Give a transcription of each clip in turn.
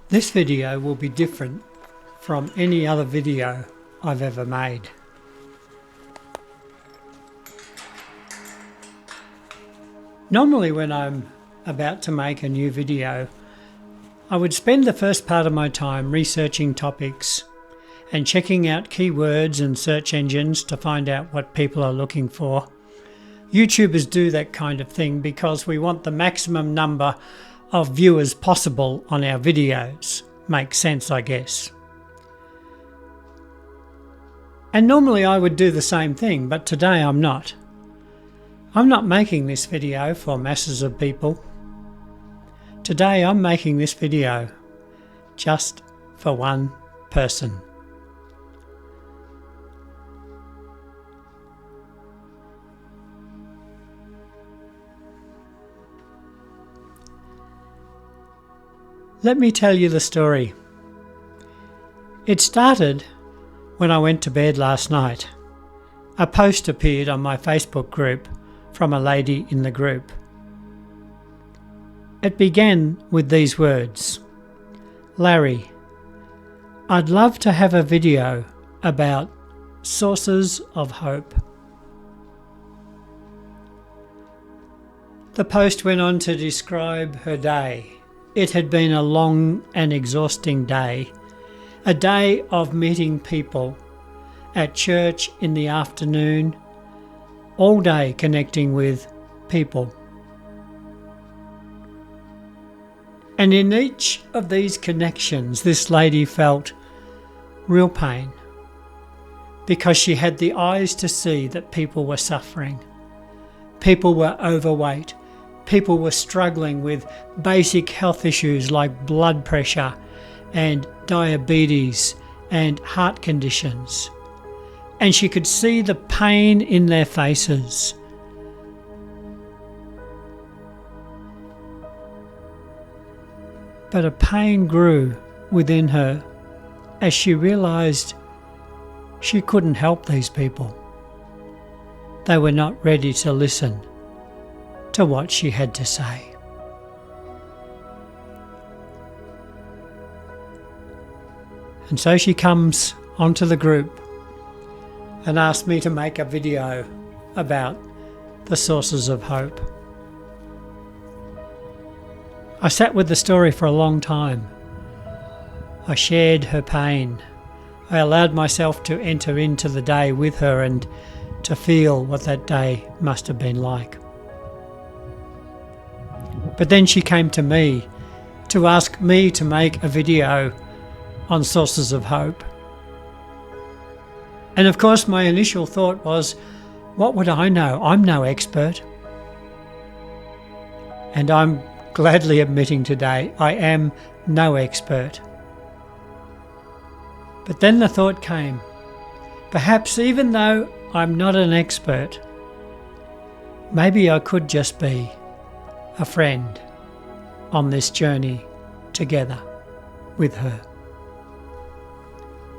This video will be different from any other video I've ever made. Normally when I'm about to make a new video, I would spend the first part of my time researching topics and checking out keywords and search engines to find out what people are looking for. YouTubers do that kind of thing because we want the maximum number of viewers possible on our videos. Makes sense, I guess. And normally I would do the same thing, but today I'm not. I'm not making this video for masses of people. Today I'm making this video just for one person. Let me tell you the story. It started when I went to bed last night. A post appeared on my Facebook group from a lady in the group. It began with these words: "Larry, I'd love to have a video about sources of hope." The post went on to describe her day. It had been a long and exhausting day, a day of meeting people at church in the afternoon, all day connecting with people. And in each of these connections, this lady felt real pain because she had the eyes to see that people were suffering. People were overweight. People were struggling with basic health issues like blood pressure and diabetes and heart conditions. And she could see the pain in their faces. But a pain grew within her as she realised she couldn't help these people. They were not ready to listen to what she had to say. And so she comes onto the group and asked me to make a video about the sources of hope. I sat with the story for a long time. I shared her pain. I allowed myself to enter into the day with her and to feel what that day must have been like. But then she came to me to ask me to make a video on sources of hope. And of course my initial thought was, what would I know? I'm no expert. And I'm gladly admitting today I am no expert. But then the thought came, perhaps even though I'm not an expert, maybe I could just be a friend on this journey together with her.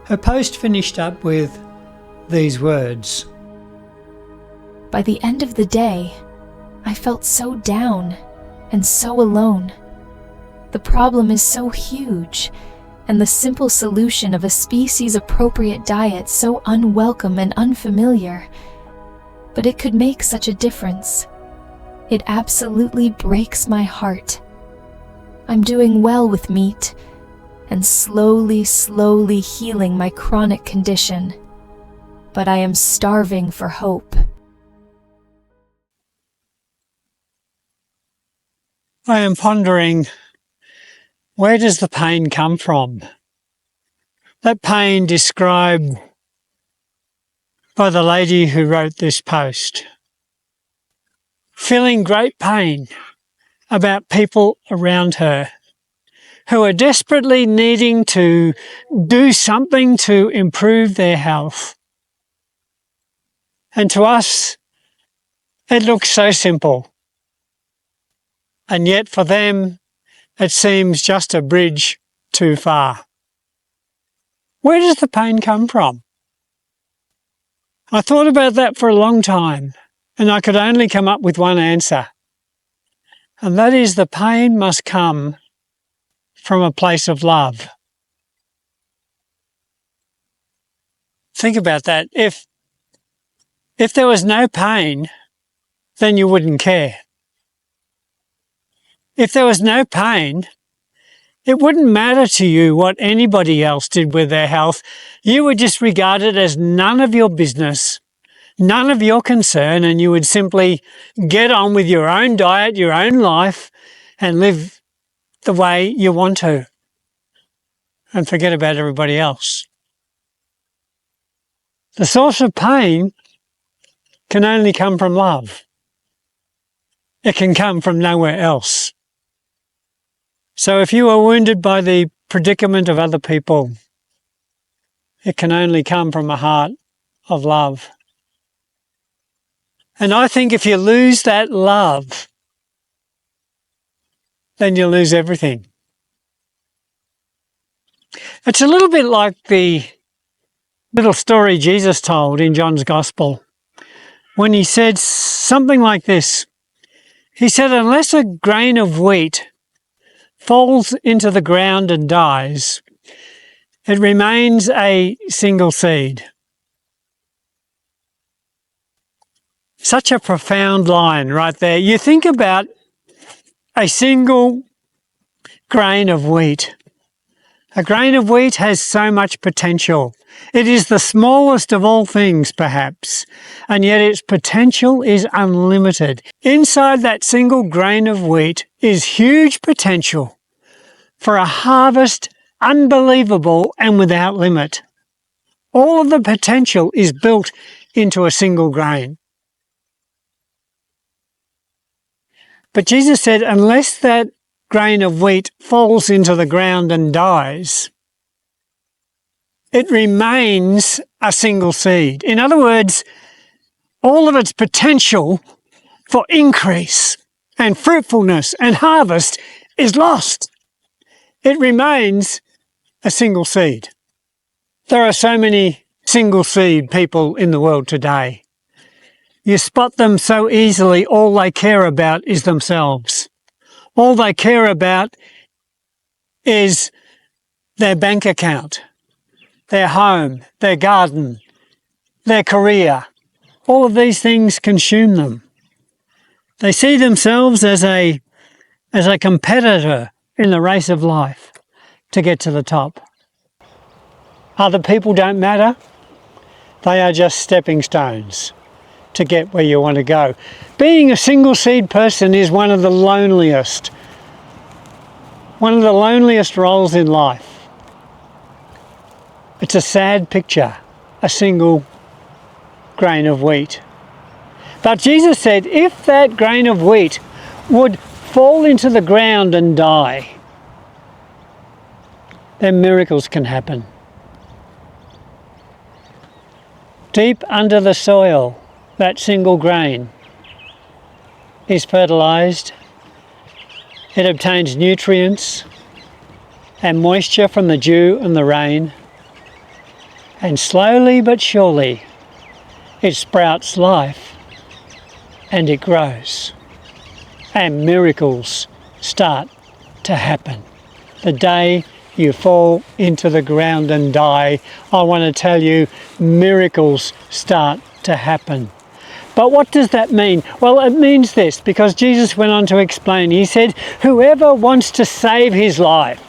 Her post finished up with these words: "By the end of the day, I felt so down and so alone. The problem is so huge, and the simple solution of a species-appropriate diet so unwelcome and unfamiliar. But it could make such a difference. It absolutely breaks my heart. I'm doing well with meat, and slowly healing my chronic condition. But I am starving for hope." I am pondering, where does the pain come from? That pain described by the lady who wrote this post. Feeling great pain about people around her who are desperately needing to do something to improve their health. And to us, it looks so simple. And yet for them, it seems just a bridge too far. Where does the pain come from? I thought about that for a long time, and I could only come up with one answer. And that is, the pain must come from a place of love. Think about that. If there was no pain, then you wouldn't care. If there was no pain, it wouldn't matter to you what anybody else did with their health. You would just regard it as none of your business, none of your concern, and you would simply get on with your own diet, your own life, and live the way you want to, and forget about everybody else. The source of pain can only come from love. It can come from nowhere else. So if you are wounded by the predicament of other people, it can only come from a heart of love. And I think if you lose that love, then you lose everything. It's a little bit like the little story Jesus told in John's Gospel when he said something like this. He said, unless a grain of wheat falls into the ground and dies, it remains a single seed. Such a profound line right there. You think about a single grain of wheat. A grain of wheat has so much potential. It is the smallest of all things, perhaps, and yet its potential is unlimited. Inside that single grain of wheat is huge potential for a harvest unbelievable and without limit. All of the potential is built into a single grain. But Jesus said, unless that grain of wheat falls into the ground and dies, it remains a single seed. In other words, all of its potential for increase and fruitfulness and harvest is lost. It remains a single seed. There are so many single seed people in the world today. You spot them so easily. All they care about is themselves. All they care about is their bank account, their home, their garden, their career. All of these things consume them. They see themselves as a competitor in the race of life to get to the top. Other people don't matter. They are just stepping stones to get where you want to go. Being a single seed person is one of the loneliest roles in life. It's a sad picture, a single grain of wheat. But Jesus said, if that grain of wheat would fall into the ground and die, then miracles can happen. Deep under the soil, that single grain is fertilized. It obtains nutrients and moisture from the dew and the rain, and slowly but surely it sprouts life and it grows, and miracles start to happen. The day you fall into the ground and die, I want to tell you, miracles start to happen. But what does that mean? Well, it means this, because Jesus went on to explain. He said, whoever wants to save his life,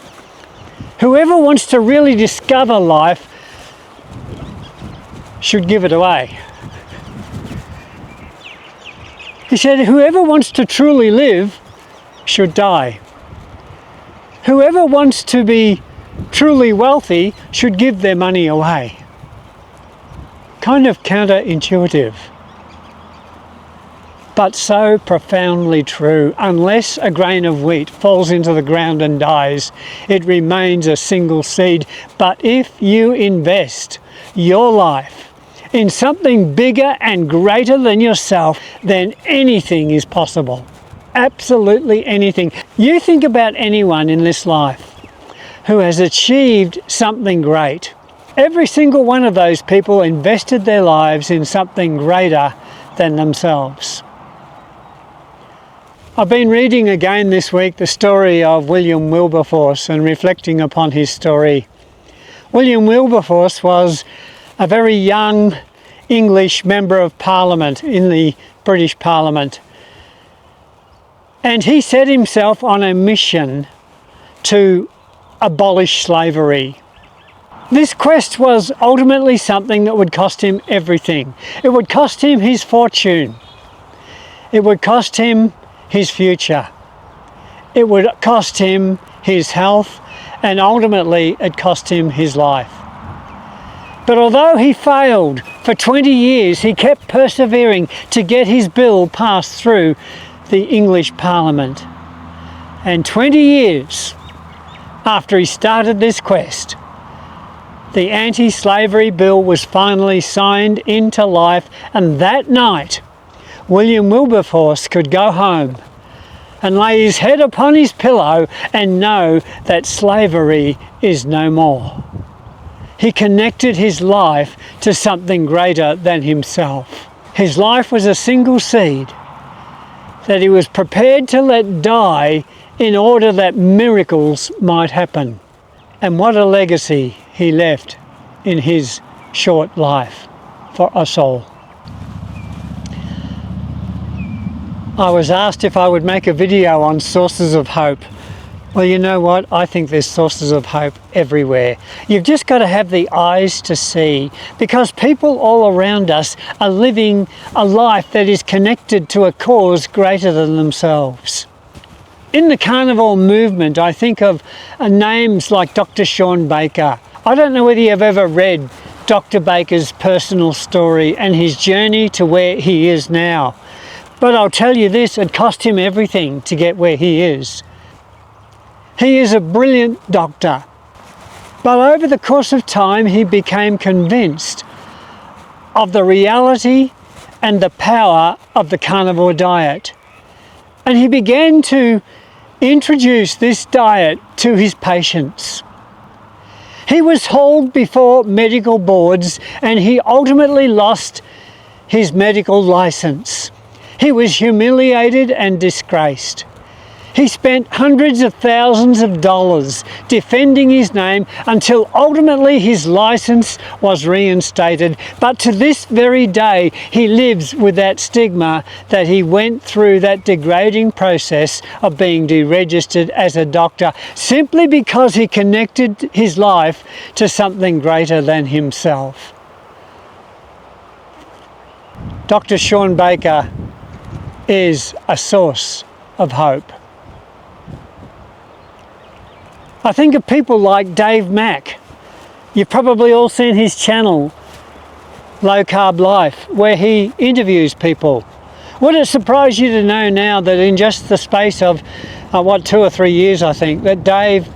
whoever wants to really discover life, should give it away. He said, whoever wants to truly live should die. Whoever wants to be truly wealthy should give their money away. Kind of counterintuitive, but so profoundly true. Unless a grain of wheat falls into the ground and dies, it remains a single seed. But if you invest your life in something bigger and greater than yourself, then anything is possible. Absolutely anything. You think about anyone in this life who has achieved something great. Every single one of those people invested their lives in something greater than themselves. I've been reading again this week the story of William Wilberforce and reflecting upon his story. William Wilberforce was a very young English member of Parliament in the British Parliament. And he set himself on a mission to abolish slavery. This quest was ultimately something that would cost him everything. It would cost him his fortune. It would cost him his future. It would cost him his health, and ultimately it cost him his life. But although he failed for 20 years, he kept persevering to get his bill passed through the English Parliament. And 20 years after he started this quest, the anti-slavery bill was finally signed into life, and that night William Wilberforce could go home and lay his head upon his pillow and know that slavery is no more. He connected his life to something greater than himself. His life was a single seed that he was prepared to let die in order that miracles might happen. And what a legacy he left in his short life for us all. I was asked if I would make a video on sources of hope. Well, you know what? I think there's sources of hope everywhere. You've just got to have the eyes to see, because people all around us are living a life that is connected to a cause greater than themselves. In the carnivore movement, I think of names like Dr. Sean Baker. I don't know whether you've ever read Dr. Baker's personal story and his journey to where he is now. But I'll tell you this, it cost him everything to get where he is. He is a brilliant doctor, but over the course of time he became convinced of the reality and the power of the carnivore diet. And he began to introduce this diet to his patients. He was hauled before medical boards and he ultimately lost his medical license. He was humiliated and disgraced. He spent hundreds of thousands of dollars defending his name until ultimately his license was reinstated. But to this very day, he lives with that stigma that he went through that degrading process of being deregistered as a doctor simply because he connected his life to something greater than himself. Dr. Sean Baker is a source of hope. I think of people like Dave Mack. You've probably all seen his channel, Low Carb Life, where he interviews people. Would it surprise you to know now that in just the space of, 2 or 3 years, I think, that Dave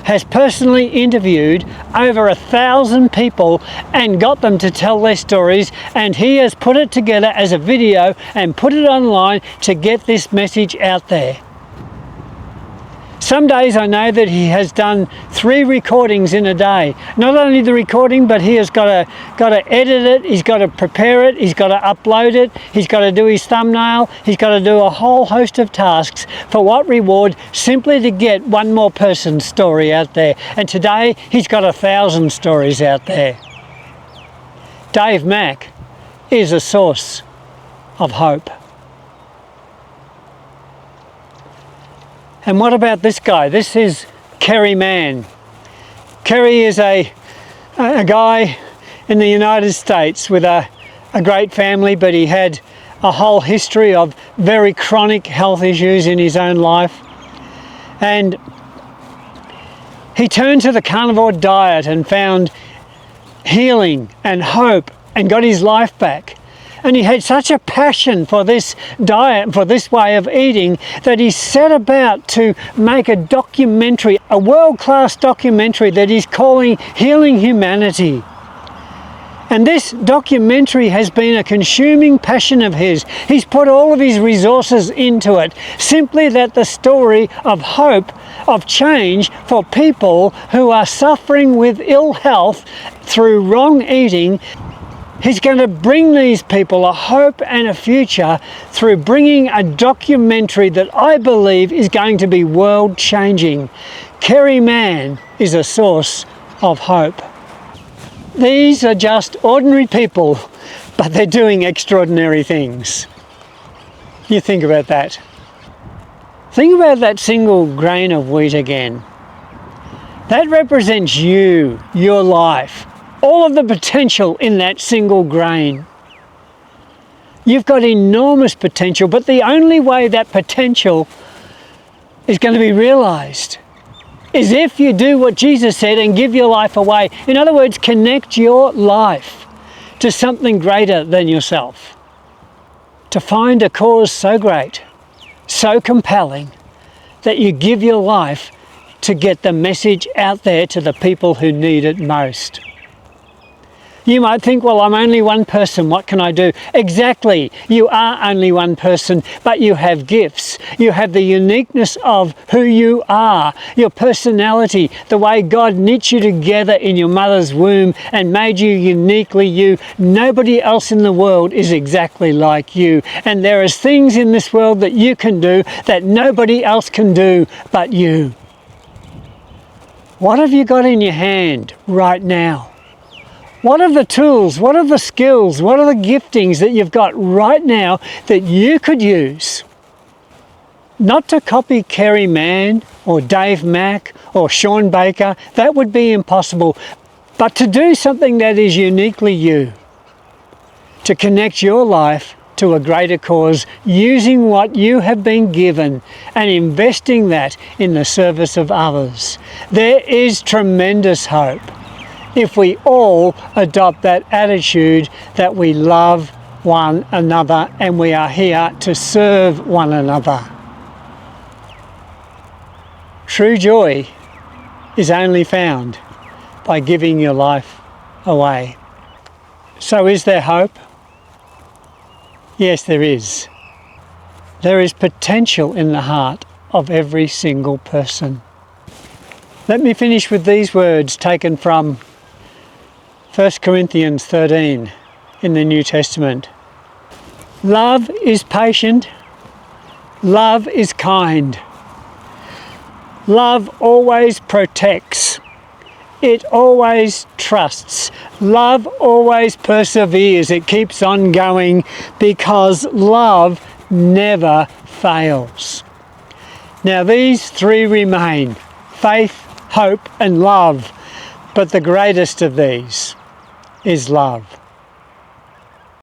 has personally interviewed over 1,000 people and got them to tell their stories, and he has put it together as a video and put it online to get this message out there. Some days I know that he has done 3 recordings in a day. Not only the recording, but he has got to edit it, he's got to prepare it, he's got to upload it, he's got to do his thumbnail, he's got to do a whole host of tasks. For what reward? Simply to get one more person's story out there. And today he's got 1,000 stories out there. Dave Mack is a source of hope. And what about this guy? This is Kerry Mann. Kerry is a guy in the United States with a great family, but he had a whole history of very chronic health issues in his own life. And he turned to the carnivore diet and found healing and hope and got his life back. And he had such a passion for this diet, for this way of eating, that he set about to make a documentary, a world-class documentary that he's calling Healing Humanity. And this documentary has been a consuming passion of his. He's put all of his resources into it, simply that the story of hope, of change for people who are suffering with ill health through wrong eating, He's going to bring these people a hope and a future through bringing a documentary that I believe is going to be world-changing. Kerry Mann is a source of hope. These are just ordinary people, but they're doing extraordinary things. You think about that. Think about that single grain of wheat again. That represents you, your life, all of the potential in that single grain. You've got enormous potential, but the only way that potential is going to be realized is if you do what Jesus said and give your life away. In other words, connect your life to something greater than yourself. To find a cause so great, so compelling, that you give your life to get the message out there to the people who need it most. You might think, well, I'm only one person, what can I do? Exactly, you are only one person, but you have gifts. You have the uniqueness of who you are, your personality, the way God knit you together in your mother's womb and made you uniquely you. Nobody else in the world is exactly like you. And there is things in this world that you can do that nobody else can do but you. What have you got in your hand right now? What are the tools, what are the skills, what are the giftings that you've got right now that you could use? Not to copy Kerry Mann or Dave Mack or Sean Baker, that would be impossible, but to do something that is uniquely you. To connect your life to a greater cause using what you have been given and investing that in the service of others. There is tremendous hope if we all adopt that attitude that we love one another and we are here to serve one another. True joy is only found by giving your life away. So is there hope? Yes, there is. There is potential in the heart of every single person. Let me finish with these words taken from 1 Corinthians 13 in the New Testament. Love is patient. Love is kind. Love always protects. It always trusts. Love always perseveres. It keeps on going because love never fails. Now these three remain: faith, hope, and love. But the greatest of these is love.